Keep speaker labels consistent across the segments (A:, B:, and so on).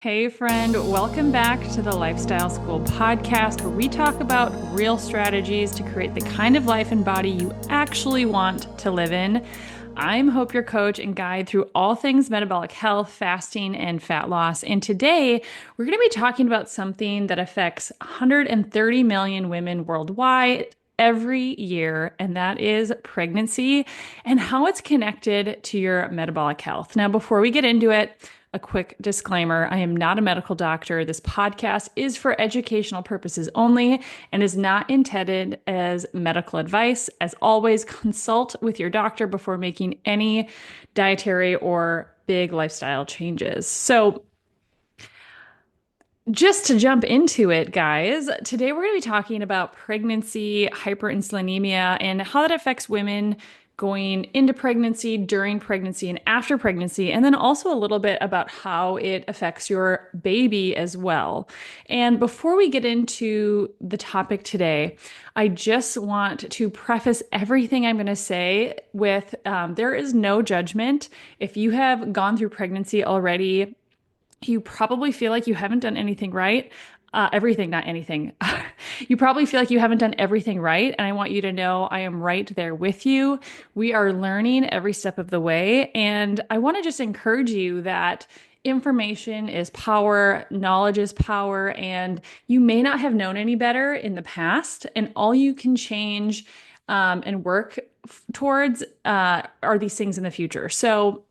A: Hey, friend, welcome back to the Lifestyle School podcast, where we talk about real strategies to create the kind of life and body you actually want to live in. I'm Hope, your coach and guide through all things metabolic health, fasting, and fat loss. And today we're going to be talking about something that affects 130 million women worldwide every year, and that is pregnancy and how it's connected to your metabolic health. Now, before we get into it, a quick disclaimer. I am not a medical doctor. This podcast is for educational purposes only and is not intended as medical advice. As always, consult with your doctor before making any dietary or big lifestyle changes. So, just to jump into it, guys, today we're going to be talking about pregnancy, hyperinsulinemia, and how that affects women going into pregnancy, during pregnancy, and after pregnancy, and then also a little bit about how it affects your baby as well. And before we get into the topic today, I just want to preface everything I'm going to say with there is no judgment. If you have gone through pregnancy already, you probably feel like you haven't done anything right. Everything, not anything. You probably feel like you haven't done everything right. And I want you to know I am right there with you. We are learning every step of the way. And I want to just encourage you that information is power, knowledge is power, and you may not have known any better in the past. And all you can change and work towards are these things in the future. So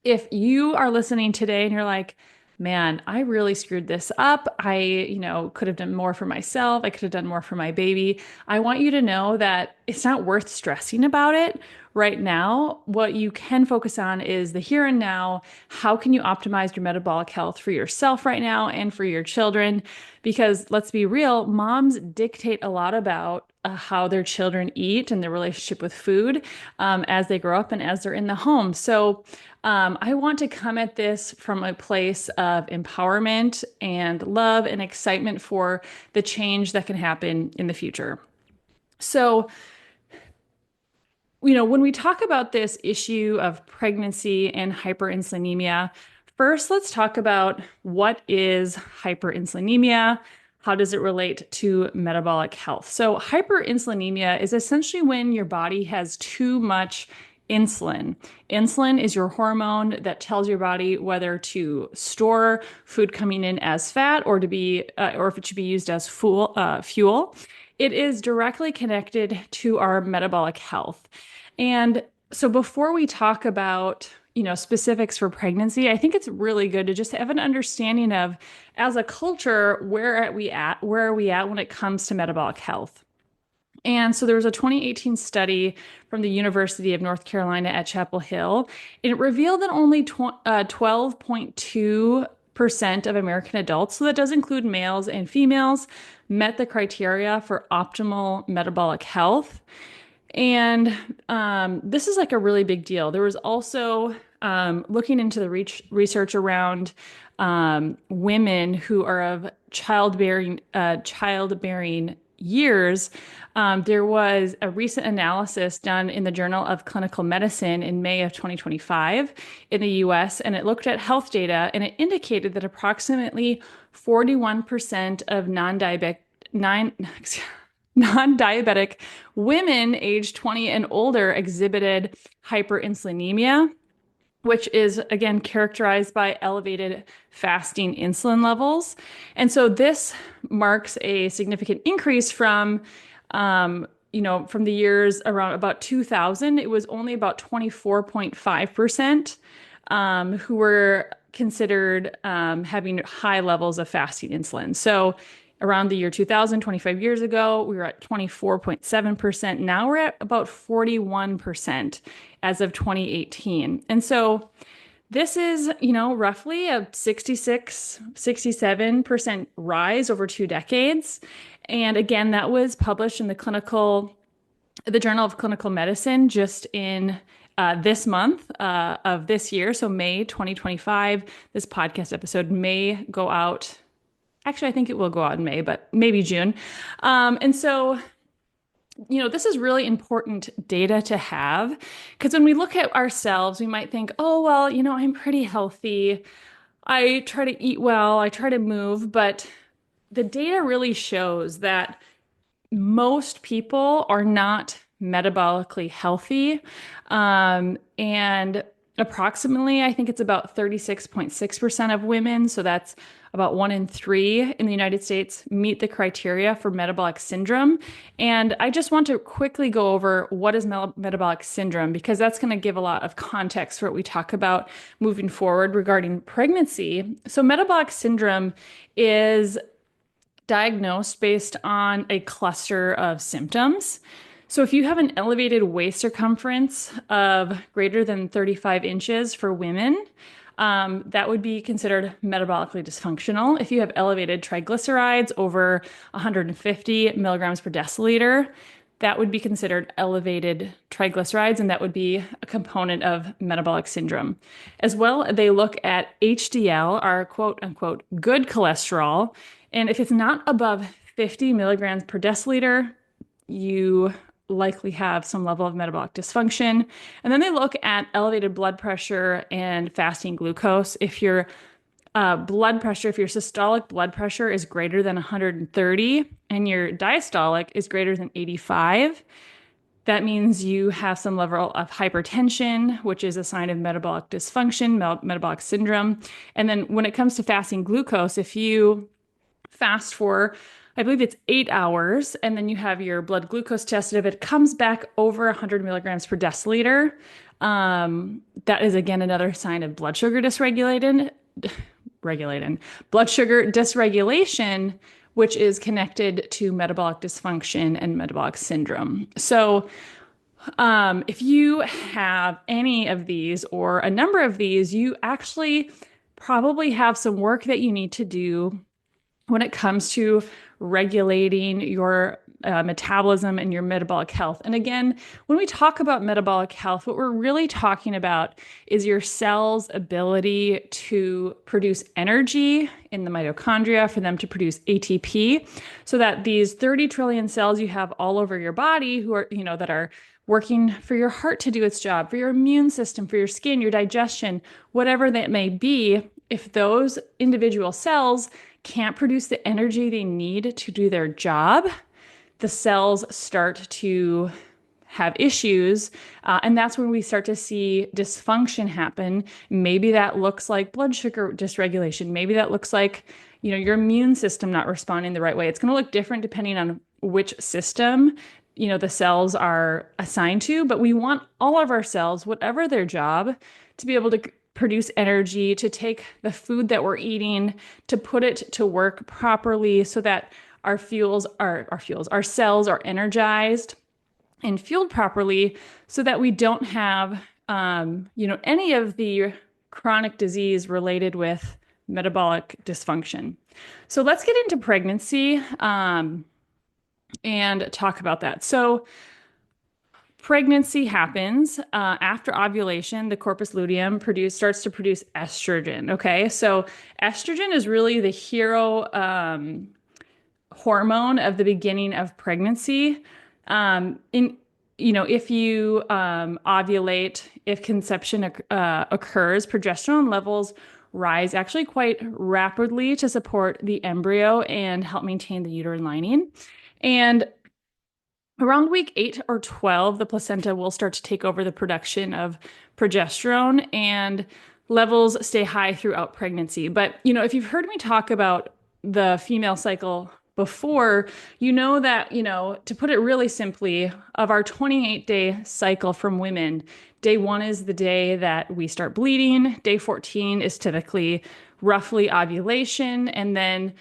A: if you are listening today and you're like, man, I really screwed this up. I could have done more for myself. I could have done more for my baby. I want you to know that it's not worth stressing about it right now. What you can focus on is the here and now. How can you optimize your metabolic health for yourself right now and for your children? Because let's be real, moms dictate a lot about how their children eat and their relationship with food as they grow up and as they're in the home. So I want to come at this from a place of empowerment and love and excitement for the change that can happen in the future. So, when we talk about this issue of pregnancy and hyperinsulinemia, first let's talk about what is hyperinsulinemia. How does it relate to metabolic health? So, hyperinsulinemia is essentially when your body has too much insulin. Insulin is your hormone that tells your body whether to store food coming in as fat or or if it should be used as fuel. It is directly connected to our metabolic health. And so before we talk about specifics for pregnancy, I think it's really good to just have an understanding of, as a culture, where are we at when it comes to metabolic health. And so there was a 2018 study from the University of North Carolina at Chapel Hill, and it revealed that only 12.2% of American adults, so that does include males and females, met the criteria for optimal metabolic health. And this is like a really big deal. There was also looking into the research around women who are of childbearing years. There was a recent analysis done in the Journal of Clinical Medicine in May of 2025 in the US, and it looked at health data, and it indicated that approximately 41% of non-diabetic women aged 20 and older exhibited hyperinsulinemia, which is, again, characterized by elevated fasting insulin levels. And so this marks a significant increase from the years around about 2000. It was only about 24.5% who were considered having high levels of fasting insulin. So around the year 2000, 25 years ago, we were at 24.7%. Now we're at about 41% as of 2018. And so this is, roughly a 67% rise over 2 decades. And again, that was published in the Journal of Clinical Medicine just in this month of this year. So May 2025, this podcast episode may go out. Actually, I think it will go out in May, but maybe June. And so, this is really important data to have, because when we look at ourselves, we might think, oh, well, I'm pretty healthy. I try to eat well, I try to move, but the data really shows that most people are not metabolically healthy. And approximately, I think it's about 36.6% of women, so that's about one in three in the United States, meet the criteria for metabolic syndrome. And I just want to quickly go over what is metabolic syndrome because that's going to give a lot of context for what we talk about moving forward regarding pregnancy. So, metabolic syndrome is diagnosed based on a cluster of symptoms. So, if you have an elevated waist circumference of greater than 35 inches for women, that would be considered metabolically dysfunctional. If you have elevated triglycerides over 150 milligrams per deciliter, that would be considered elevated triglycerides, and that would be a component of metabolic syndrome. As well, they look at HDL, our quote unquote good cholesterol, and if it's not above 50 milligrams per deciliter, you likely have some level of metabolic dysfunction. And then they look at elevated blood pressure and fasting glucose. If your blood pressure, if your systolic blood pressure is greater than 130 and your diastolic is greater than 85, that means you have some level of hypertension, which is a sign of metabolic dysfunction, metabolic syndrome. And then when it comes to fasting glucose, if you fast for, I believe it's 8 hours, and then you have your blood glucose tested. If it comes back over 100 milligrams per deciliter, that is again another sign of blood sugar blood sugar dysregulation, which is connected to metabolic dysfunction and metabolic syndrome. So, if you have any of these or a number of these, you actually probably have some work that you need to do when it comes to regulating your metabolism and your metabolic health. And again, when we talk about metabolic health, what we're really talking about is your cell's ability to produce energy in the mitochondria for them to produce ATP so that these 30 trillion cells you have all over your body who are, that are working for your heart to do its job, for your immune system, for your skin, your digestion, whatever that may be, if those individual cells can't produce the energy they need to do their job, the cells start to have issues. And that's when we start to see dysfunction happen. Maybe that looks like blood sugar dysregulation. Maybe that looks like, your immune system not responding the right way. It's going to look different depending on which system, the cells are assigned to. But we want all of our cells, whatever their job, to be able to produce energy, to take the food that we're eating, to put it to work properly so that our cells are energized and fueled properly so that we don't have, any of the chronic disease related with metabolic dysfunction. So let's get into pregnancy, and talk about that. So pregnancy happens after ovulation. The corpus luteum starts to produce estrogen. Okay, so estrogen is really the hero hormone of the beginning of pregnancy. If you ovulate, if conception occurs, progesterone levels rise actually quite rapidly to support the embryo and help maintain the uterine lining. And around week 8 or 12, the placenta will start to take over the production of progesterone and levels stay high throughout pregnancy. But, if you've heard me talk about the female cycle before, you know that, to put it really simply, of our 28-day cycle from women, day 1 is the day that we start bleeding. Day 14 is typically roughly ovulation. And then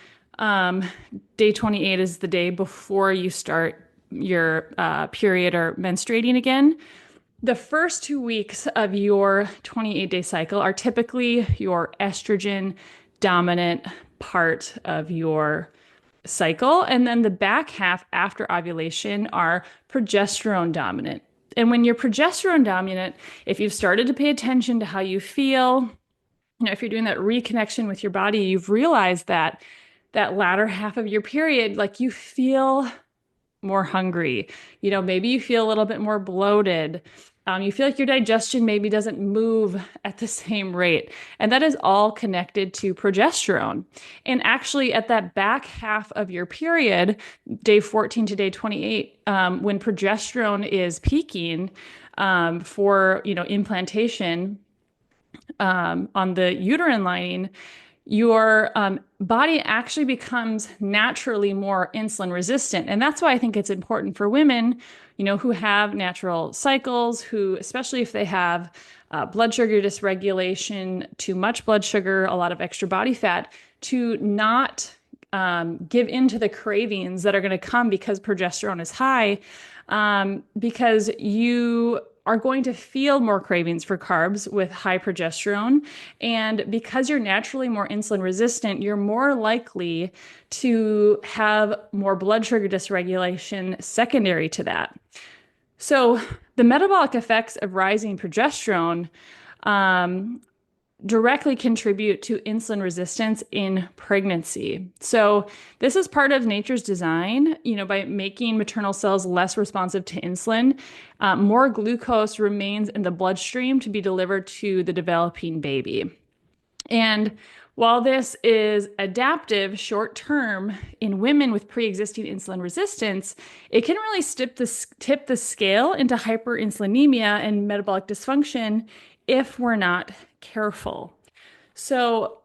A: day 28 is the day before you start your period or menstruating again. The first 2 weeks of your 28-day cycle are typically your estrogen dominant part of your cycle. And then the back half after ovulation are progesterone dominant. And when you're progesterone dominant, if you've started to pay attention to how you feel, if you're doing that reconnection with your body, you've realized that that latter half of your period, like you feel more hungry. Maybe you feel a little bit more bloated. You feel like your digestion maybe doesn't move at the same rate. And that is all connected to progesterone. And actually, at that back half of your period, day 14 to day 28, when progesterone is peaking for, implantation on the uterine lining, your body actually becomes naturally more insulin resistant. And that's why I think it's important for women, who have natural cycles, who, especially if they have blood sugar dysregulation, too much blood sugar, a lot of extra body fat, to not give in to the cravings that are going to come because progesterone is high, because you are going to feel more cravings for carbs with high progesterone. And because you're naturally more insulin resistant, you're more likely to have more blood sugar dysregulation secondary to that. So, the metabolic effects of rising progesterone directly contribute to insulin resistance in pregnancy. So this is part of nature's design, by making maternal cells less responsive to insulin. More glucose remains in the bloodstream to be delivered to the developing baby. And while this is adaptive short term in women with pre-existing insulin resistance, it can really tip the scale into hyperinsulinemia and metabolic dysfunction if we're not careful. So,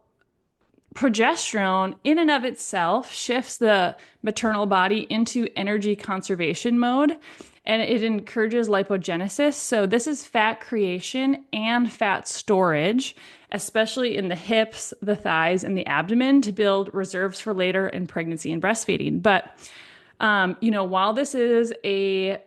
A: progesterone, in and of itself, shifts the maternal body into energy conservation mode, and it encourages lipogenesis. So, this is fat creation and fat storage, especially in the hips, the thighs, and the abdomen to build reserves for later in pregnancy and breastfeeding. But, while this is a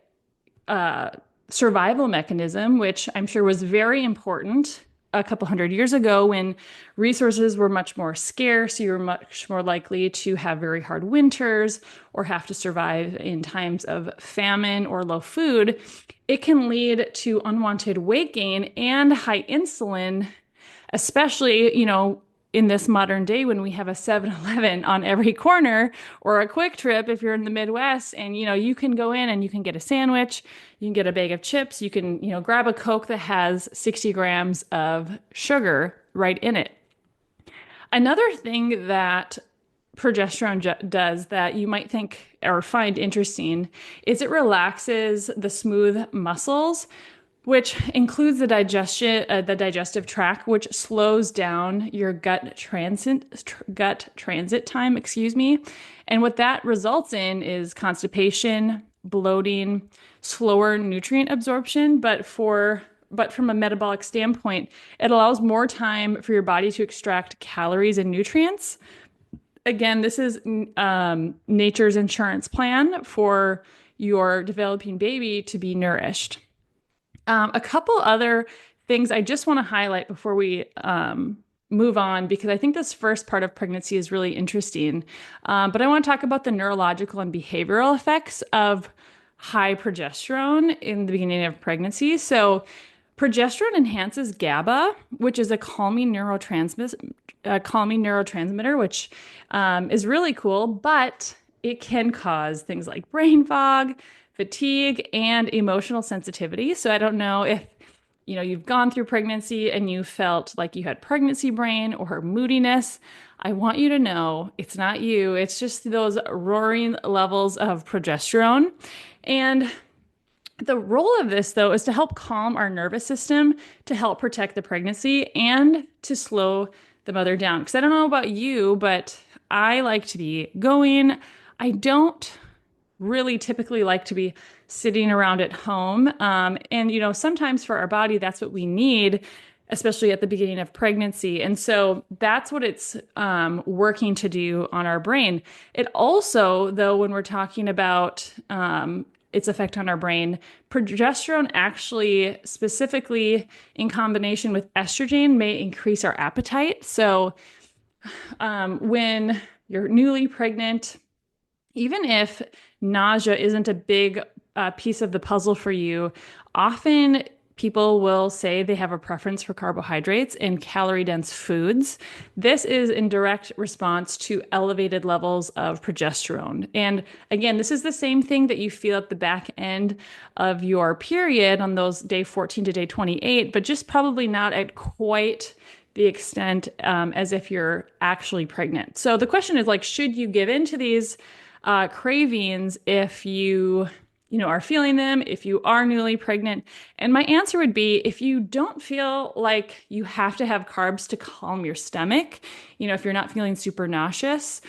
A: survival mechanism, which I'm sure was very important a couple hundred years ago when resources were much more scarce. You were much more likely to have very hard winters or have to survive in times of famine or low food. It can lead to unwanted weight gain and high insulin, especially, in this modern day when we have a 7-Eleven on every corner or a Quick Trip if you're in the Midwest, and you can go in and you can get a sandwich, you can get a bag of chips, you can grab a Coke that has 60 grams of sugar right in it. Another thing that progesterone does that you might think or find interesting is it relaxes the smooth muscles, which includes the digestive tract, which slows down your gut transit time, excuse me. And what that results in is constipation, bloating, slower nutrient absorption, but from a metabolic standpoint, it allows more time for your body to extract calories and nutrients. Again, this is nature's insurance plan for your developing baby to be nourished. A couple other things I just want to highlight before we move on, because I think this first part of pregnancy is really interesting. But I want to talk about the neurological and behavioral effects of high progesterone in the beginning of pregnancy. So, progesterone enhances GABA, which is a calming neurotransmitter, which is really cool, but it can cause things like brain fog, fatigue, and emotional sensitivity. So I don't know if you've gone through pregnancy and you felt like you had pregnancy brain or moodiness. I want you to know it's not you. It's just those roaring levels of progesterone. And the role of this, though, is to help calm our nervous system, to help protect the pregnancy, and to slow the mother down. Because I don't know about you, but I like to be going. I don't really typically like to be sitting around at home. And sometimes for our body, that's what we need, especially at the beginning of pregnancy. And so that's what it's working to do on our brain. It also, though, when we're talking about its effect on our brain, progesterone actually, specifically in combination with estrogen, may increase our appetite. So when you're newly pregnant, even if nausea isn't a big piece of the puzzle for you, often people will say they have a preference for carbohydrates and calorie-dense foods. This is in direct response to elevated levels of progesterone. And again, this is the same thing that you feel at the back end of your period on those day 14 to day 28, but just probably not at quite the extent as if you're actually pregnant. So the question is like, should you give in to these cravings if you are feeling them, if you are newly pregnant? And my answer would be if you don't feel like you have to have carbs to calm your stomach, if you're not feeling super nauseous,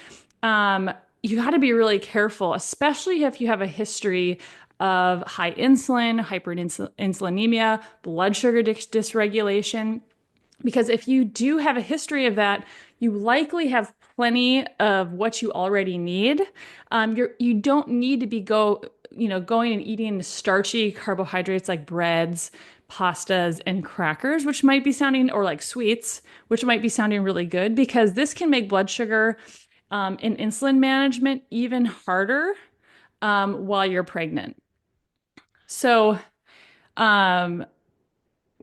A: you got to be really careful, especially if you have a history of high insulin, hyperinsulinemia, blood sugar dysregulation. Because if you do have a history of that, you likely have plenty of what you already need. You don't need to be going and eating starchy carbohydrates like breads, pastas, and crackers, which might be sounding, or like sweets, which might be sounding really good, because this can make blood sugar and insulin management even harder while you're pregnant. So, um,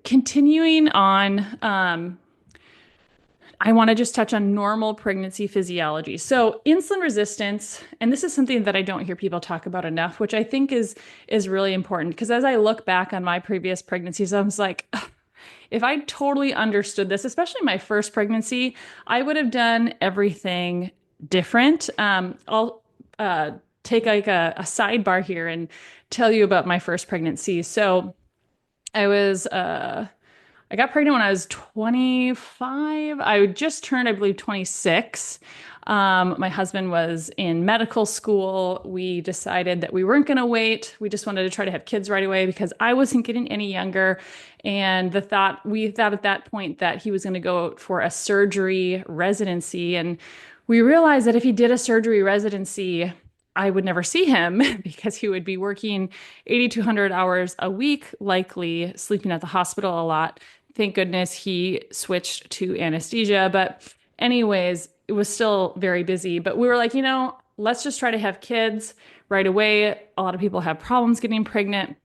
A: continuing on, I want to just touch on normal pregnancy physiology. So, insulin resistance, and this is something that I don't hear people talk about enough, which I think is really important, because as I look back on my previous pregnancies, I was like, "Ugh, if I totally understood this, especially my first pregnancy, I would have done everything different." I'll take like a sidebar here and tell you about my first pregnancy. So, I was I got pregnant when I was 25. I just turned, I believe, 26. My husband was in medical school. We decided that we weren't going to wait. We just wanted to try to have kids right away because I wasn't getting any younger. And we thought at that point that he was going to go for a surgery residency. And we realized that if he did a surgery residency, I would never see him because he would be working 80 to 100 hours a week, likely sleeping at the hospital a lot. Thank goodness he switched to anesthesia. But, anyways, it was still very busy. But we were like, let's just try to have kids right away. A lot of people have problems getting pregnant.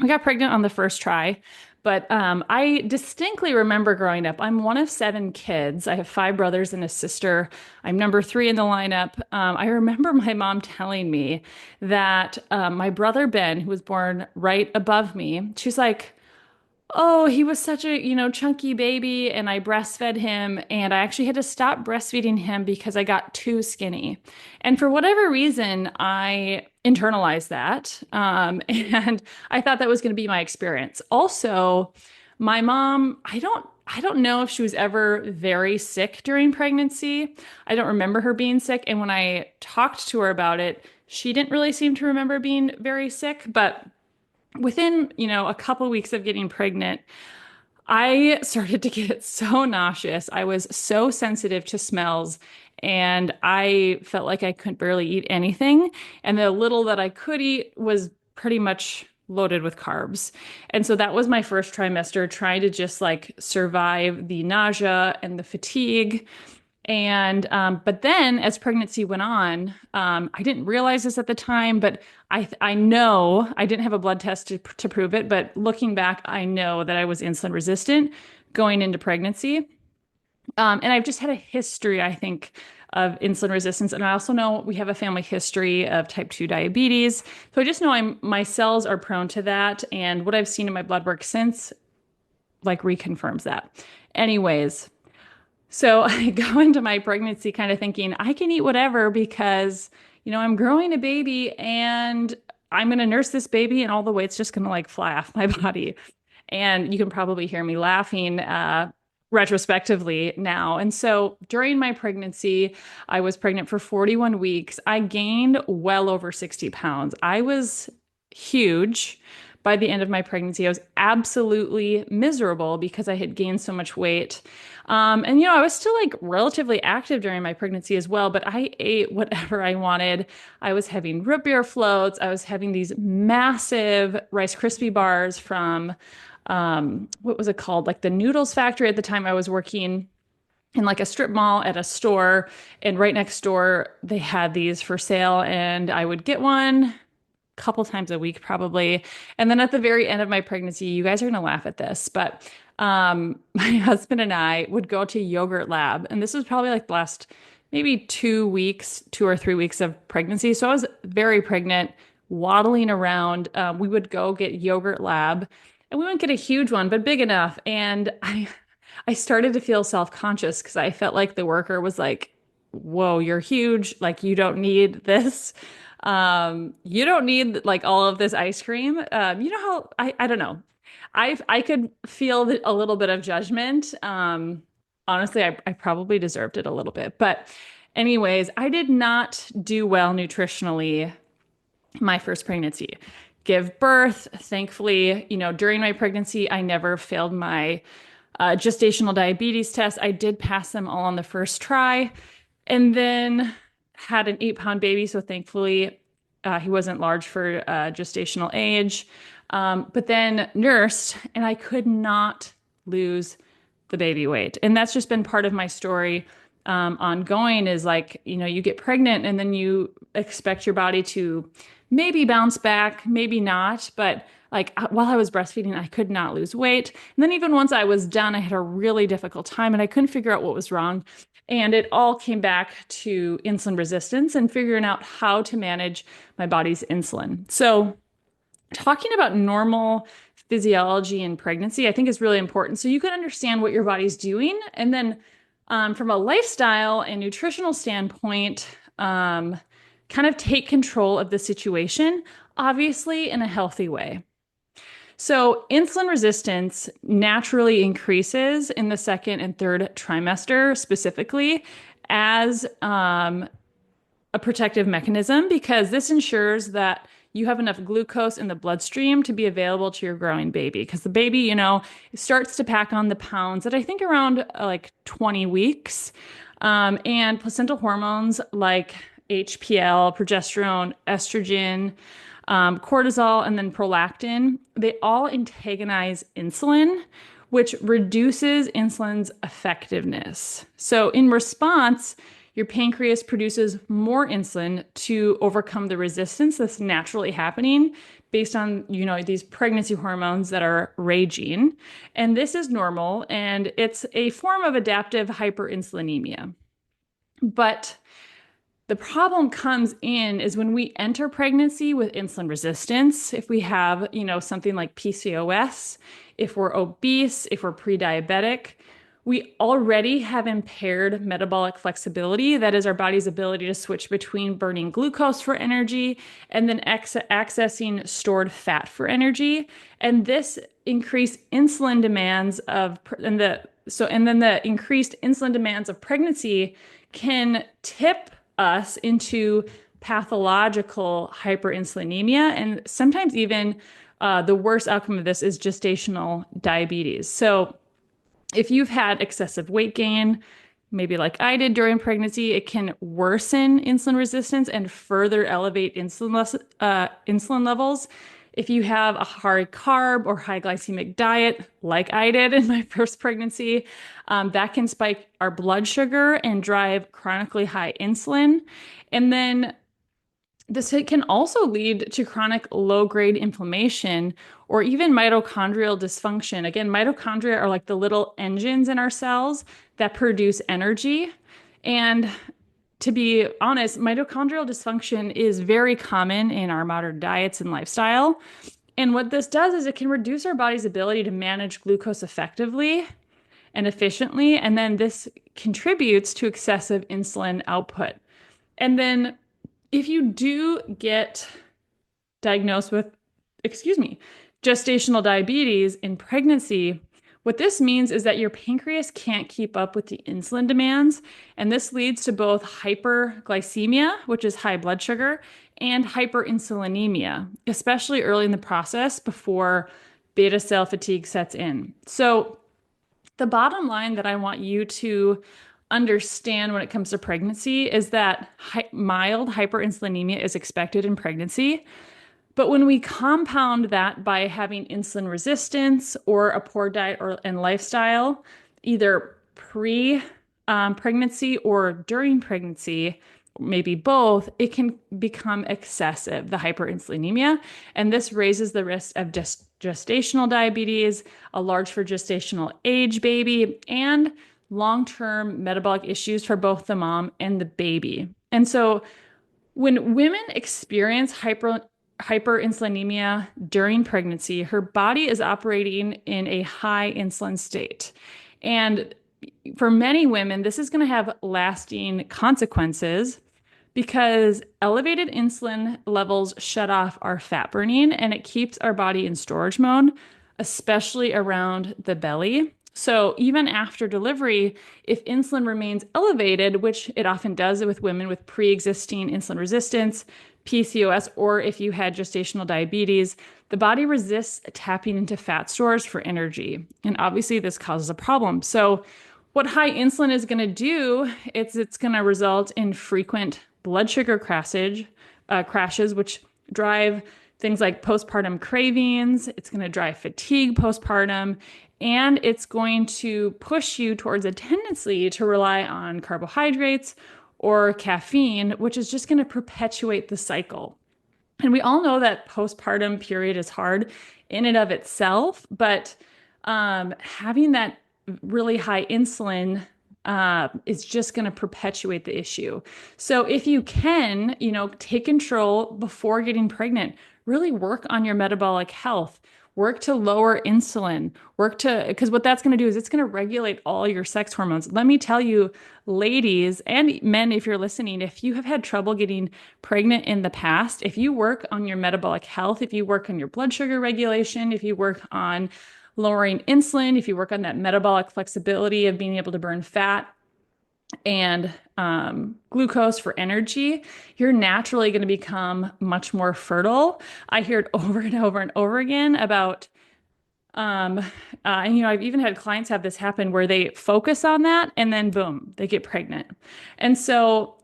A: We got pregnant on the first try. But I distinctly remember growing up. I'm one of 7 kids. I have 5 brothers and a sister. I'm number 3 in the lineup. I remember my mom telling me that my brother Ben, who was born right above me, she's like, "Oh, he was such a, chunky baby, and I breastfed him, and I actually had to stop breastfeeding him because I got too skinny." And for whatever reason, I internalized that, and I thought that was going to be my experience. Also, my mom, I don't know if she was ever very sick during pregnancy. I don't remember her being sick, and when I talked to her about it, she didn't really seem to remember being very sick, but within, a couple of weeks of getting pregnant, I started to get so nauseous. I was so sensitive to smells, and I felt like I couldn't barely eat anything. And the little that I could eat was pretty much loaded with carbs. And so that was my first trimester, trying to just like survive the nausea and the fatigue. And but then as pregnancy went on, I didn't realize this at the time, but I know I didn't have a blood test to prove it, but looking back, I know that I was insulin resistant going into pregnancy. And I've just had a history, I think, of insulin resistance. And I also know we have a family history of type 2 diabetes. So I just know my cells are prone to that. And what I've seen in my blood work since like reconfirms that. Anyways, so I go into my pregnancy kind of thinking I can eat whatever because, I'm growing a baby and I'm going to nurse this baby and all the weight's just going to like fly off my body. And you can probably hear me laughing retrospectively now. And so during my pregnancy, I was pregnant for 41 weeks. I gained well over 60 pounds. I was huge. By the end of my pregnancy, I was absolutely miserable because I had gained so much weight. And I was still like relatively active during my pregnancy as well, but I ate whatever I wanted. I was having root beer floats. I was having these massive Rice Krispie bars from, what was it called? Like the Noodles Factory at the time. I was working in like a strip mall at a store, and right next door they had these for sale, and I would get one couple times a week probably. And then at the very end of my pregnancy, you guys are going to laugh at this, but my husband and I would go to Yogurt Lab. And this was probably like the last maybe 2 weeks, 2 or 3 weeks of pregnancy. So I was very pregnant, waddling around. We would go get Yogurt Lab and we wouldn't get a huge one, but big enough. And I started to feel self-conscious because I felt like the worker was like, whoa, you're huge. Like you don't need this. You don't need like all of this ice cream. You know how I don't know. I could feel a little bit of judgment. Honestly, I probably deserved it a little bit. But anyways, I did not do well nutritionally my first pregnancy. Give birth, thankfully, during my pregnancy, I never failed my gestational diabetes test. I did pass them all on the first try and then had an 8-pound baby. So thankfully, he wasn't large for gestational age. But then nursed, and I could not lose the baby weight. And that's just been part of my story ongoing is like, you get pregnant and then you expect your body to maybe bounce back, maybe not. But like while I was breastfeeding, I could not lose weight. And then even once I was done, I had a really difficult time and I couldn't figure out what was wrong. And it all came back to insulin resistance and figuring out how to manage my body's insulin. So talking about normal physiology in pregnancy, I think is really important. So you can understand what your body's doing. And then from a lifestyle and nutritional standpoint, kind of take control of the situation, obviously in a healthy way. So insulin resistance naturally increases in the second and third trimester, specifically as a protective mechanism, because this ensures that you have enough glucose in the bloodstream to be available to your growing baby. Because the baby, starts to pack on the pounds at I think around like 20 weeks. And placental hormones like HPL, progesterone, estrogen, cortisol, and then prolactin, they all antagonize insulin, which reduces insulin's effectiveness. So in response, your pancreas produces more insulin to overcome the resistance that's naturally happening based on, these pregnancy hormones that are raging. And this is normal, and it's a form of adaptive hyperinsulinemia. But the problem comes in is when we enter pregnancy with insulin resistance, if we have, something like PCOS, if we're obese, if we're pre-diabetic, we already have impaired metabolic flexibility. That is our body's ability to switch between burning glucose for energy and then accessing stored fat for energy. And this increased insulin demands and then the increased insulin demands of pregnancy can tip us into pathological hyperinsulinemia. And sometimes even the worst outcome of this is gestational diabetes. So if you've had excessive weight gain, maybe like I did during pregnancy, it can worsen insulin resistance and further elevate insulin levels. If you have a high carb or high glycemic diet, like I did in my first pregnancy, that can spike our blood sugar and drive chronically high insulin. And then this can also lead to chronic low-grade inflammation or even mitochondrial dysfunction. Again, mitochondria are like the little engines in our cells that produce energy. And to be honest, mitochondrial dysfunction is very common in our modern diets and lifestyle. And what this does is it can reduce our body's ability to manage glucose effectively and efficiently. And then this contributes to excessive insulin output. And then if you do get diagnosed with, gestational diabetes in pregnancy, what this means is that your pancreas can't keep up with the insulin demands. And this leads to both hyperglycemia, which is high blood sugar, and hyperinsulinemia, especially early in the process before beta cell fatigue sets in. So the bottom line that I want you to understand when it comes to pregnancy is that mild hyperinsulinemia is expected in pregnancy. But when we compound that by having insulin resistance or a poor diet and lifestyle, either pre-pregnancy or during pregnancy, maybe both, it can become excessive, the hyperinsulinemia. And this raises the risk of gestational diabetes, a large for gestational age baby, and long-term metabolic issues for both the mom and the baby. And so when women experience hyperinsulinemia during pregnancy, her body is operating in a high insulin state. And for many women, this is going to have lasting consequences because elevated insulin levels shut off our fat burning and it keeps our body in storage mode, especially around the belly. So even after delivery, if insulin remains elevated, which it often does with women with pre-existing insulin resistance, PCOS, or if you had gestational diabetes, the body resists tapping into fat stores for energy. And obviously this causes a problem. So what high insulin is going to do, it's going to result in frequent blood sugar crashes, which drive things like postpartum cravings. It's going to drive fatigue postpartum, and it's going to push you towards a tendency to rely on carbohydrates or caffeine, which is just going to perpetuate the cycle. And we all know that postpartum period is hard in and of itself, but having that really high insulin is just going to perpetuate the issue. So if you can, take control before getting pregnant, really work on your metabolic health, work to lower insulin, because what that's going to do is it's going to regulate all your sex hormones. Let me tell you, ladies and men, if you're listening, if you have had trouble getting pregnant in the past, if you work on your metabolic health, if you work on your blood sugar regulation, if you work on lowering insulin, if you work on that metabolic flexibility of being able to burn fat and glucose for energy, you're naturally going to become much more fertile. I hear it over and over and over again about, and I've even had clients have this happen where they focus on that and then boom, they get pregnant. And so,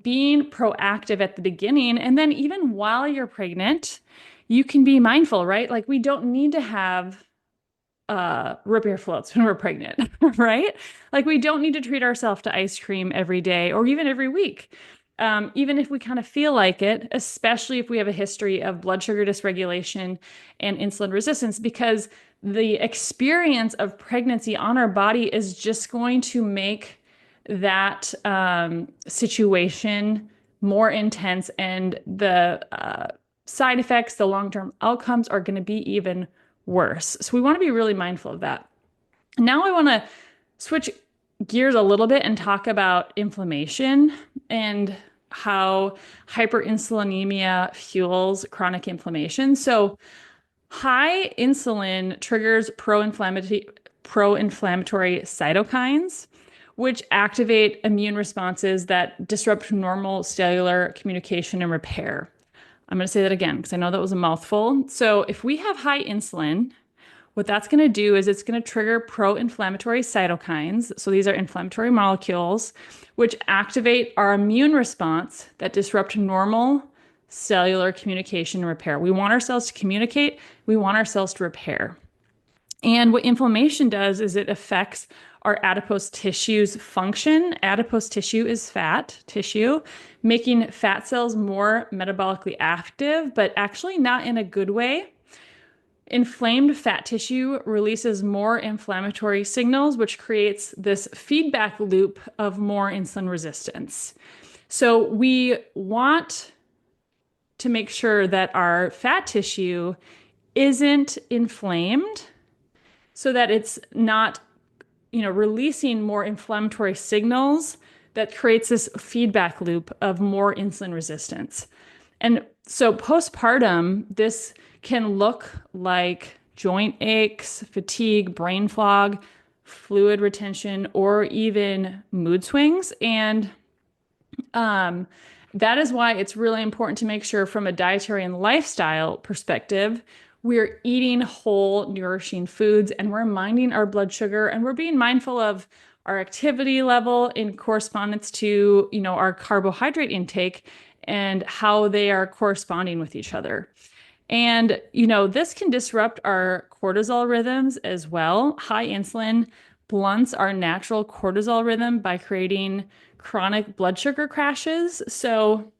A: being proactive at the beginning, and then even while you're pregnant, you can be mindful, right? Like we don't need to have root beer floats when we're pregnant, right? Like we don't need to treat ourselves to ice cream every day or even every week. Even if we kind of feel like it, especially if we have a history of blood sugar dysregulation and insulin resistance, because the experience of pregnancy on our body is just going to make that situation more intense, and the side effects, the long-term outcomes are going to be even worse. So we want to be really mindful of that. Now I want to switch gears a little bit and talk about inflammation and how hyperinsulinemia fuels chronic inflammation. So high insulin triggers pro-inflammatory cytokines, which activate immune responses that disrupt normal cellular communication and repair. I'm going to say that again because I know that was a mouthful. So if we have high insulin, what that's going to do is it's going to trigger pro-inflammatory cytokines. So these are inflammatory molecules, which activate our immune response that disrupt normal cellular communication and repair. We want our cells to communicate. We want our cells to repair. And what inflammation does is it affects our adipose tissue's function. Adipose tissue is fat tissue, making fat cells more metabolically active, but actually not in a good way. Inflamed fat tissue releases more inflammatory signals, which creates this feedback loop of more insulin resistance. So we want to make sure that our fat tissue isn't inflamed so that it's not, releasing more inflammatory signals that creates this feedback loop of more insulin resistance. And so postpartum, this can look like joint aches, fatigue, brain fog, fluid retention, or even mood swings. And that is why it's really important to make sure from a dietary and lifestyle perspective, we're eating whole, nourishing foods and we're minding our blood sugar and we're being mindful of our activity level in correspondence to, our carbohydrate intake and how they are corresponding with each other. And, this can disrupt our cortisol rhythms as well. High insulin blunts our natural cortisol rhythm by creating chronic blood sugar crashes. So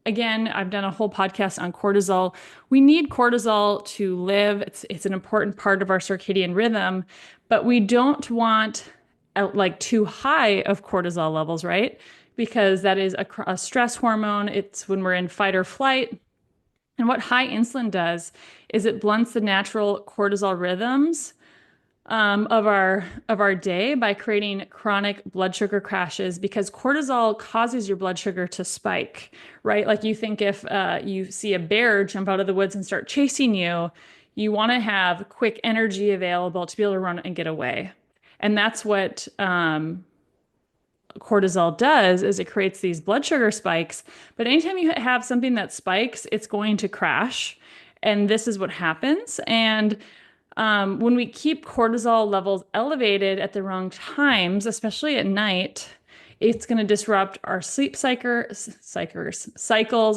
A: again, I've done a whole podcast on cortisol. We need cortisol to live. It's an important part of our circadian rhythm, but we don't want like too high of cortisol levels, right? Because that is a stress hormone. It's when we're in fight or flight. And what high insulin does is it blunts the natural cortisol rhythms of our day by creating chronic blood sugar crashes because cortisol causes your blood sugar to spike, right? Like you think if you see a bear jump out of the woods and start chasing you, you want to have quick energy available to be able to run and get away. And that's what cortisol does is it creates these blood sugar spikes. But anytime you have something that spikes, it's going to crash. And this is what happens. And when we keep cortisol levels elevated at the wrong times, especially at night, it's going to disrupt our cycles,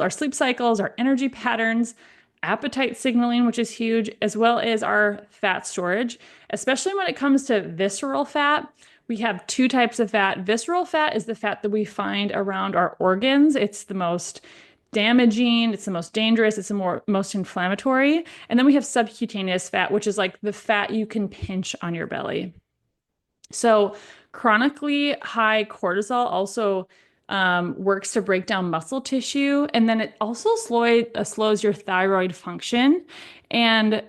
A: our sleep cycles, our energy patterns, appetite signaling, which is huge, as well as our fat storage, especially when it comes to visceral fat. We have two types of fat. Visceral fat is the fat that we find around our organs. It's the most damaging, it's the most dangerous, it's the most inflammatory. And then we have subcutaneous fat, which is like the fat you can pinch on your belly. So chronically high cortisol also works to break down muscle tissue, and then it also slows your thyroid function. And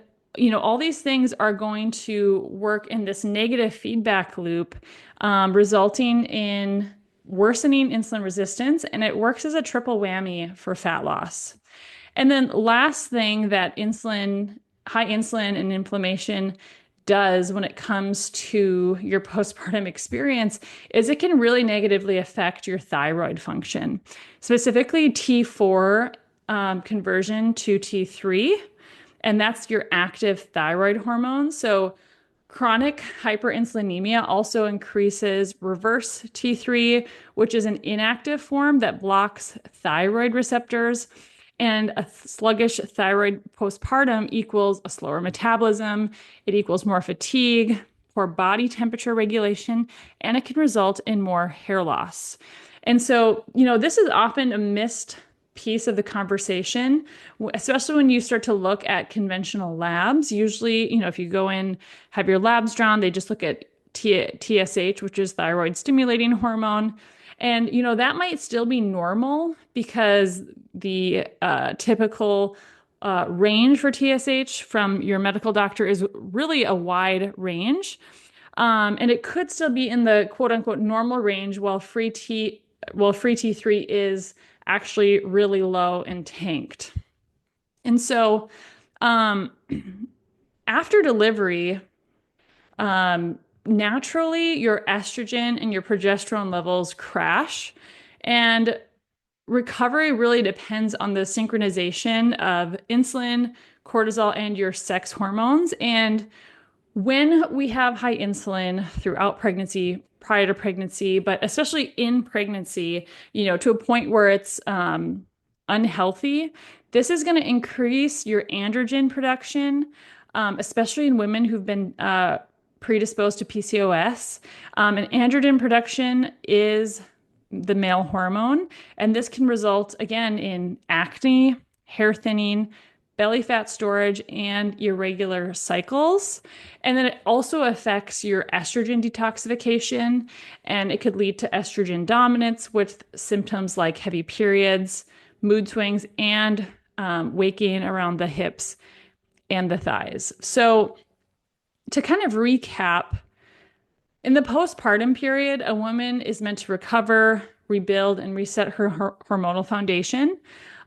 A: all these things are going to work in this negative feedback loop, resulting in worsening insulin resistance, and it works as a triple whammy for fat loss. And then last thing that high insulin and inflammation does when it comes to your postpartum experience is it can really negatively affect your thyroid function, specifically T4 conversion to T3, and that's your active thyroid hormone. So chronic hyperinsulinemia also increases reverse T3, which is an inactive form that blocks thyroid receptors. And a sluggish thyroid postpartum equals a slower metabolism. It equals more fatigue, poor body temperature regulation, and it can result in more hair loss. And so, this is often a missed piece of the conversation, especially when you start to look at conventional labs. Usually, if you go in, have your labs drawn, they just look at TSH, which is thyroid stimulating hormone. And, that might still be normal because the typical range for TSH from your medical doctor is really a wide range. And it could still be in the quote unquote normal range while free T3 is actually really low and tanked. And so after delivery, naturally your estrogen and your progesterone levels crash, and recovery really depends on the synchronization of insulin, cortisol, and your sex hormones. And when we have high insulin throughout pregnancy, prior to pregnancy, but especially in pregnancy, to a point where it's unhealthy, this is going to increase your androgen production, especially in women who've been predisposed to PCOS. And androgen production is the male hormone, and this can result again in acne, hair thinning, belly fat storage, and irregular cycles. And then it also affects your estrogen detoxification, and it could lead to estrogen dominance with symptoms like heavy periods, mood swings, and waking around the hips and the thighs. So to kind of recap, in the postpartum period, a woman is meant to recover, rebuild, and reset her hormonal foundation.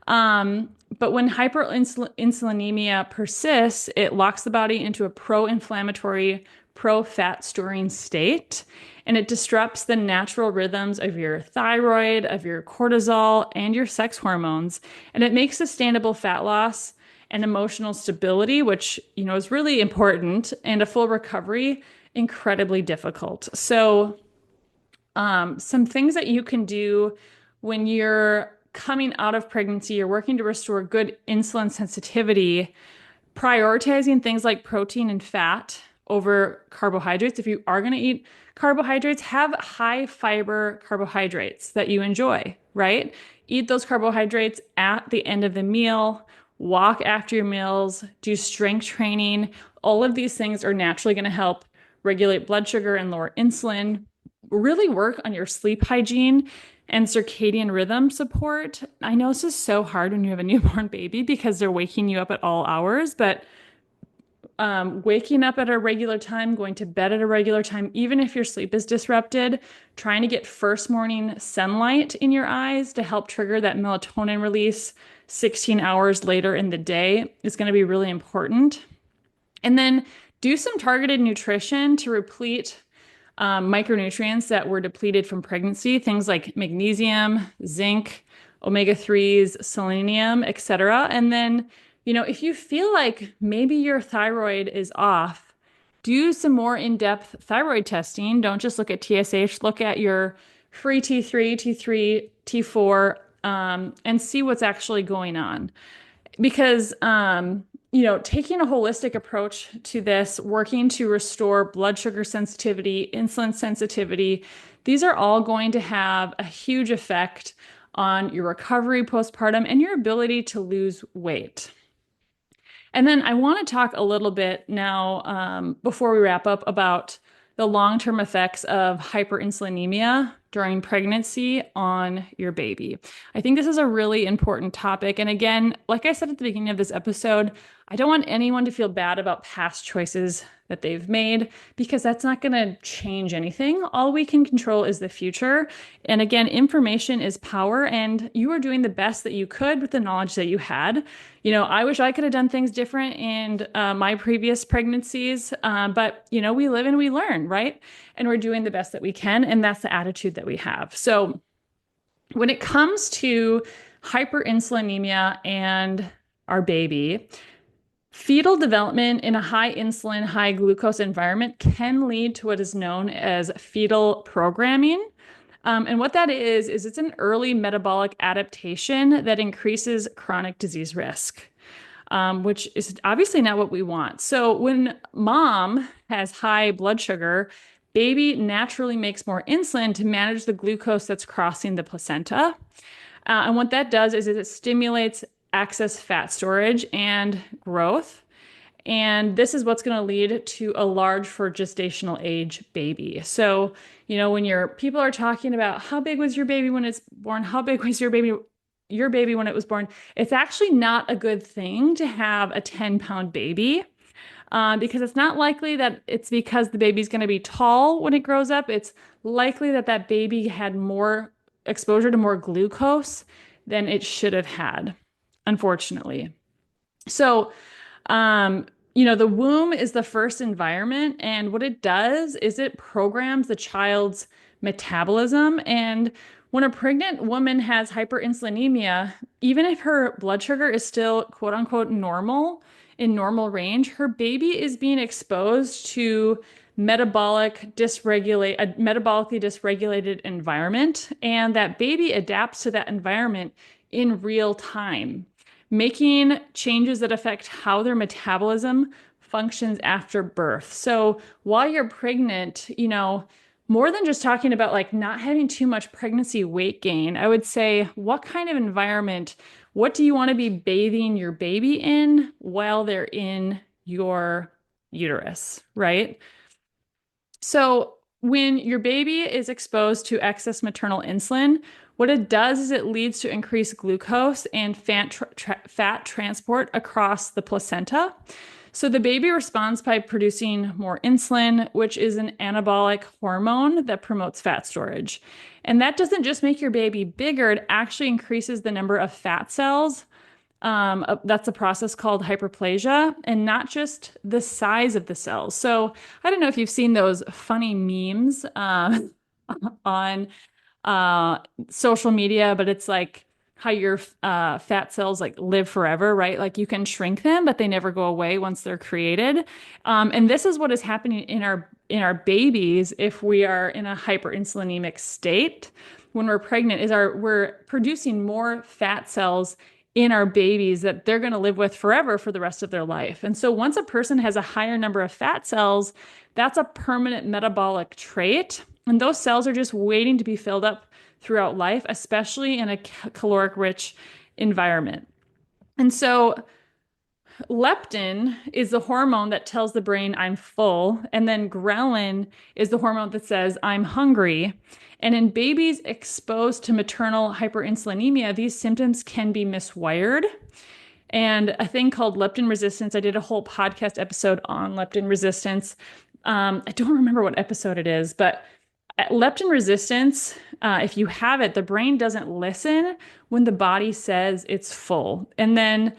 A: But when hyperinsulinemia persists, it locks the body into a pro-inflammatory, pro-fat storing state, and it disrupts the natural rhythms of your thyroid, of your cortisol, and your sex hormones. And it makes sustainable fat loss and emotional stability, which, is really important, and a full recovery incredibly difficult. So, some things that you can do when you're coming out of pregnancy, you're working to restore good insulin sensitivity, prioritizing things like protein and fat over carbohydrates. If you are going to eat carbohydrates, have high fiber carbohydrates that you enjoy, right? Eat those carbohydrates at the end of the meal, walk after your meals, do strength training. All of these things are naturally going to help regulate blood sugar and lower insulin. Really work on your sleep hygiene and circadian rhythm support. I know this is so hard when you have a newborn baby because they're waking you up at all hours, but waking up at a regular time, going to bed at a regular time, even if your sleep is disrupted, trying to get first morning sunlight in your eyes to help trigger that melatonin release 16 hours later in the day is going to be really important. And then do some targeted nutrition to replete micronutrients that were depleted from pregnancy, things like magnesium, zinc, omega-3s, selenium, etc. And then, if you feel like maybe your thyroid is off, do some more in-depth thyroid testing. Don't just look at TSH, look at your free T3, T3, T4, and see what's actually going on. Because taking a holistic approach to this, working to restore blood sugar sensitivity, insulin sensitivity, these are all going to have a huge effect on your recovery postpartum and your ability to lose weight. And then I want to talk a little bit now, before we wrap up, about the long-term effects of hyperinsulinemia during pregnancy on your baby. I think this is a really important topic. And again, like I said at the beginning of this episode, I don't want anyone to feel bad about past choices that they've made because that's not going to change anything. All we can control is the future. And again, information is power, and you are doing the best that you could with the knowledge that you had. I wish I could have done things different in my previous pregnancies, but we live and we learn, right? And we're doing the best that we can, and that's the attitude that we have. So when it comes to hyperinsulinemia and our baby, fetal development in a high insulin, high glucose environment can lead to what is known as fetal programming. And what that is it's an early metabolic adaptation that increases chronic disease risk, which is obviously not what we want. So when mom has high blood sugar, baby naturally makes more insulin to manage the glucose that's crossing the placenta. And what that does is it stimulates excess fat storage and growth. And this is what's going to lead to a large for gestational age baby. So, when people are talking about how big was your baby when it's born, how big was your baby when it was born, it's actually not a good thing to have a 10-pound baby. Because it's not likely that it's because the baby's going to be tall when it grows up. It's likely that that baby had more exposure to more glucose than it should have had, unfortunately. So, the womb is the first environment, and what it does is it programs the child's metabolism. And when a pregnant woman has hyperinsulinemia, even if her blood sugar is still quote unquote normal, in normal range, her baby is being exposed to a metabolically dysregulated environment, and that baby adapts to that environment in real time, making changes that affect how their metabolism functions after birth. So while you're pregnant, more than just talking about like not having too much pregnancy weight gain, I would say, what kind of environment, what do you want to be bathing your baby in while they're in your uterus, right? So when your baby is exposed to excess maternal insulin, what it does is it leads to increased glucose and fat transport across the placenta. So the baby responds by producing more insulin, which is an anabolic hormone that promotes fat storage. And that doesn't just make your baby bigger, it actually increases the number of fat cells. That's a process called hyperplasia, and not just the size of the cells. So I don't know if you've seen those funny memes on social media, but it's like how your fat cells like live forever, right? Like you can shrink them, but they never go away once they're created. And this is what is happening in our babies if we are in a hyperinsulinemic state when we're pregnant. We're producing more fat cells in our babies that they're going to live with forever for the rest of their life. And so once a person has a higher number of fat cells, that's a permanent metabolic trait. And those cells are just waiting to be filled up throughout life, especially in a caloric rich environment. And so leptin is the hormone that tells the brain I'm full, and then ghrelin is the hormone that says I'm hungry. And in babies exposed to maternal hyperinsulinemia, these symptoms can be miswired. And a thing called leptin resistance, I did a whole podcast episode on leptin resistance. I don't remember what episode it is, but leptin resistance, if you have it, the brain doesn't listen when the body says it's full. And then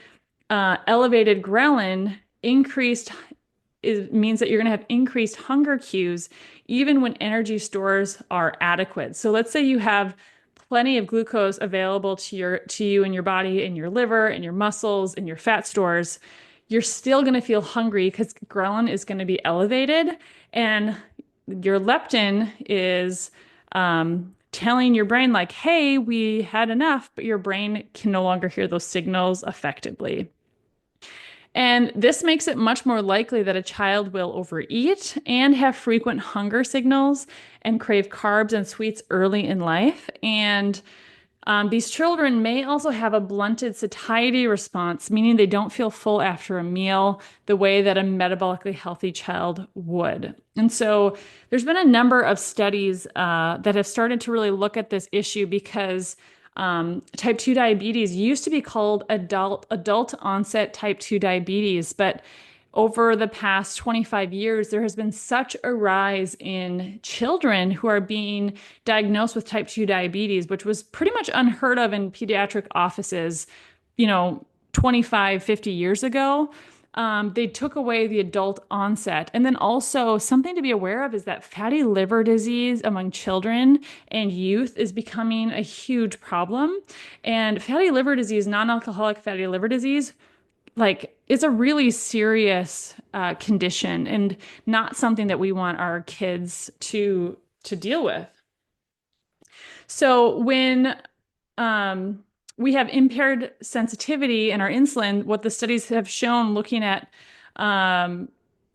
A: elevated ghrelin means that you're going to have increased hunger cues even when energy stores are adequate. So let's say you have plenty of glucose available to you in your body, in your liver, in your muscles, in your fat stores. You're still going to feel hungry because ghrelin is going to be elevated, and your leptin is telling your brain like, hey, we had enough, but your brain can no longer hear those signals effectively. And this makes it much more likely that a child will overeat and have frequent hunger signals and crave carbs and sweets early in life. And these children may also have a blunted satiety response, meaning they don't feel full after a meal the way that a metabolically healthy child would. And so there's been a number of studies that have started to really look at this issue because type 2 diabetes used to be called adult onset type 2 diabetes, but over the past 25 years, there has been such a rise in children who are being diagnosed with type 2 diabetes, which was pretty much unheard of in pediatric offices, 25, 50 years ago. They took away the adult onset. And then also something to be aware of is that fatty liver disease among children and youth is becoming a huge problem. And fatty liver disease, non-alcoholic fatty liver disease, like it's a really serious condition and not something that we want our kids to deal with. So when we have impaired sensitivity in our insulin, what the studies have shown looking at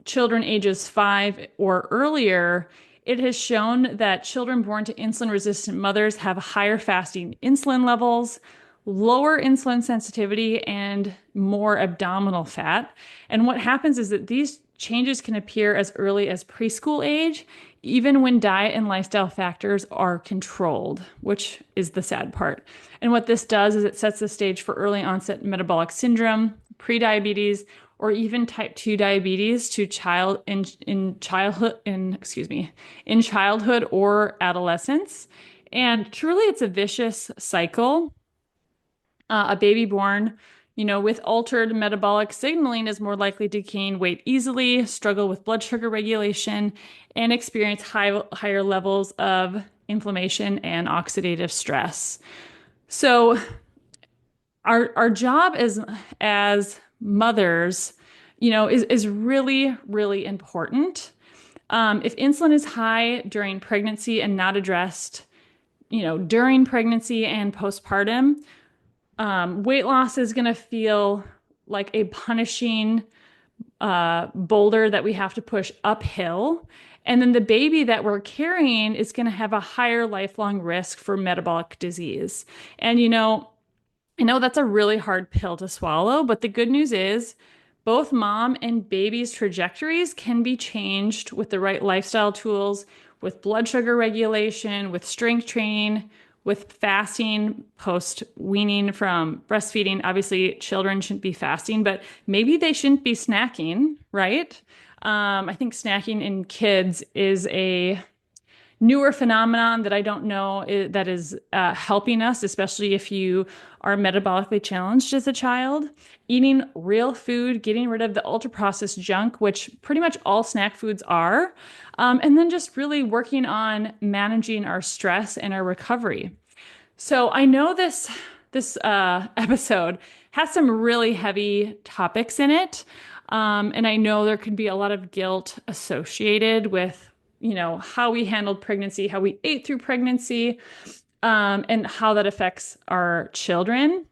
A: children ages 5 or earlier, it has shown that children born to insulin resistant mothers have higher fasting insulin levels, lower insulin sensitivity, and more abdominal fat. And what happens is that these changes can appear as early as preschool age, even when diet and lifestyle factors are controlled, which is the sad part. And what this does is it sets the stage for early onset metabolic syndrome, prediabetes, or even type 2 diabetes to in childhood or adolescence. And truly it's a vicious cycle. A baby born, with altered metabolic signaling is more likely to gain weight easily, struggle with blood sugar regulation, and experience higher levels of inflammation and oxidative stress. So our job as mothers, is really, really important. If insulin is high during pregnancy and not addressed, during pregnancy and postpartum, weight loss is going to feel like a punishing boulder that we have to push uphill. And then the baby that we're carrying is going to have a higher lifelong risk for metabolic disease. And, I know that's a really hard pill to swallow, but the good news is both mom and baby's trajectories can be changed with the right lifestyle tools, with blood sugar regulation, with strength training, with fasting post weaning from breastfeeding. Obviously, children shouldn't be fasting, but maybe they shouldn't be snacking, right? I think snacking in kids is a newer phenomenon that I don't know that is helping us, especially if you are metabolically challenged as a child. Eating real food, getting rid of the ultra processed junk, which pretty much all snack foods are, and then just really working on managing our stress and our recovery. So I know this episode has some really heavy topics in it, and I know there could be a lot of guilt associated with how we handled pregnancy, how we ate through pregnancy, and how that affects our children.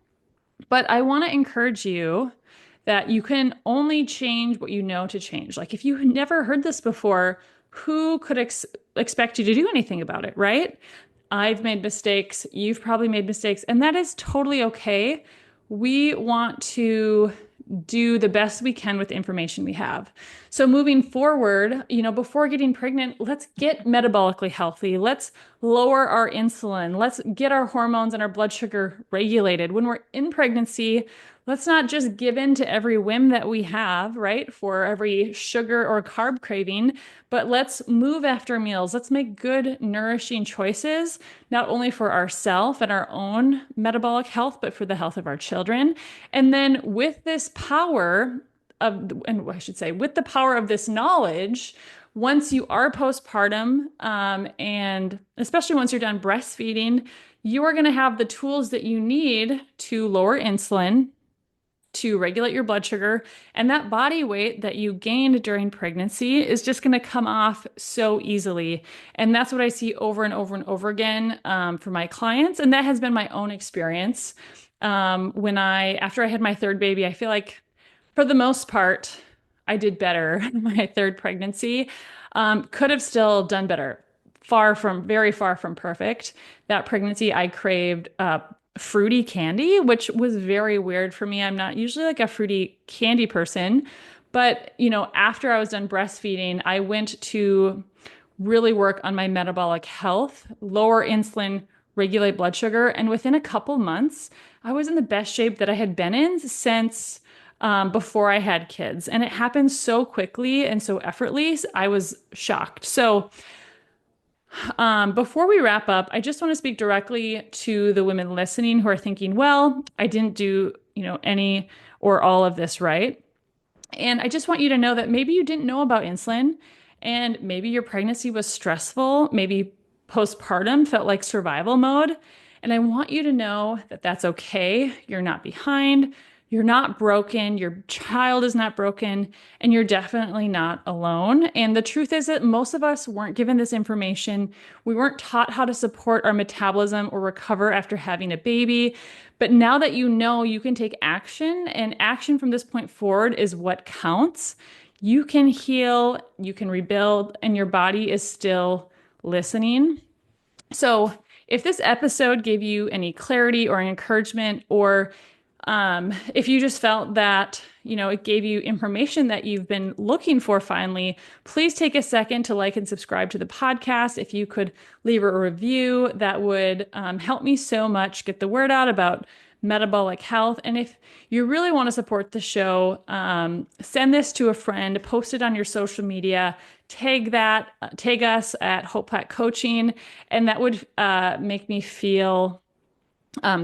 A: But I want to encourage you that you can only change what you know to change. Like if you never heard this before, who could expect you to do anything about it, right? I've made mistakes. You've probably made mistakes, and that is totally okay. We want to do the best we can with the information we have. So moving forward, before getting pregnant, let's get metabolically healthy. Let's lower our insulin. Let's get our hormones and our blood sugar regulated. When we're in pregnancy, let's not just give in to every whim that we have, right? For every sugar or carb craving, but let's move after meals. Let's make good, nourishing choices, not only for ourselves and our own metabolic health, but for the health of our children. And then with this power and I should say, with the power of this knowledge, once you are postpartum, and especially once you're done breastfeeding, you are going to have the tools that you need to lower insulin, to regulate your blood sugar, and that body weight that you gained during pregnancy is just going to come off so easily. And that's what I see over and over and over again for my clients. And that has been my own experience. After I had my third baby, I feel like for the most part, I did better in my third pregnancy. Could have still done better. Very far from perfect. That pregnancy, I craved fruity candy, which was very weird for me. I'm not usually like a fruity candy person, but after I was done breastfeeding, I went to really work on my metabolic health, lower insulin, regulate blood sugar, and within a couple months, I was in the best shape that I had been in since before I had kids. And it happened so quickly and so effortlessly. I was shocked. So before we wrap up, I just want to speak directly to the women listening who are thinking, well, I didn't do, any or all of this right. And I just want you to know that maybe you didn't know about insulin and maybe your pregnancy was stressful. Maybe postpartum felt like survival mode. And I want you to know that that's okay. You're not behind. You're not broken. Your child is not broken, and you're definitely not alone. And the truth is that most of us weren't given this information. We weren't taught how to support our metabolism or recover after having a baby. But now that you know, you can take action, and action from this point forward is what counts. You can heal, you can rebuild, and your body is still listening. So if this episode gave you any clarity or encouragement, or if you just felt that, it gave you information that you've been looking for finally, please take a second to like and subscribe to the podcast. If you could leave a review, that would help me so much get the word out about metabolic health. And if you really want to support the show, send this to a friend, post it on your social media, tag us at Hope Pack Coaching, and that would make me feel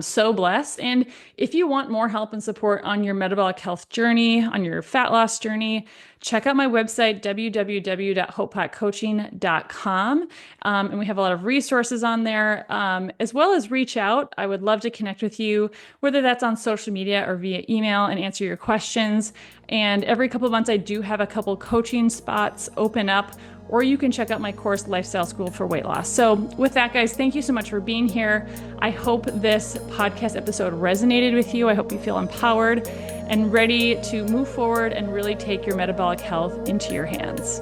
A: so blessed. And if you want more help and support on your metabolic health journey, on your fat loss journey, check out my website, www.hopepackcoaching.com. And we have a lot of resources on there, as well as reach out. I would love to connect with you, whether that's on social media or via email, and answer your questions. And every couple of months, I do have a couple coaching spots open up, or you can check out my course, Lifestyle School for Weight Loss. So with that, guys, thank you so much for being here. I hope this podcast episode resonated with you. I hope you feel empowered and ready to move forward and really take your metabolic health into your hands.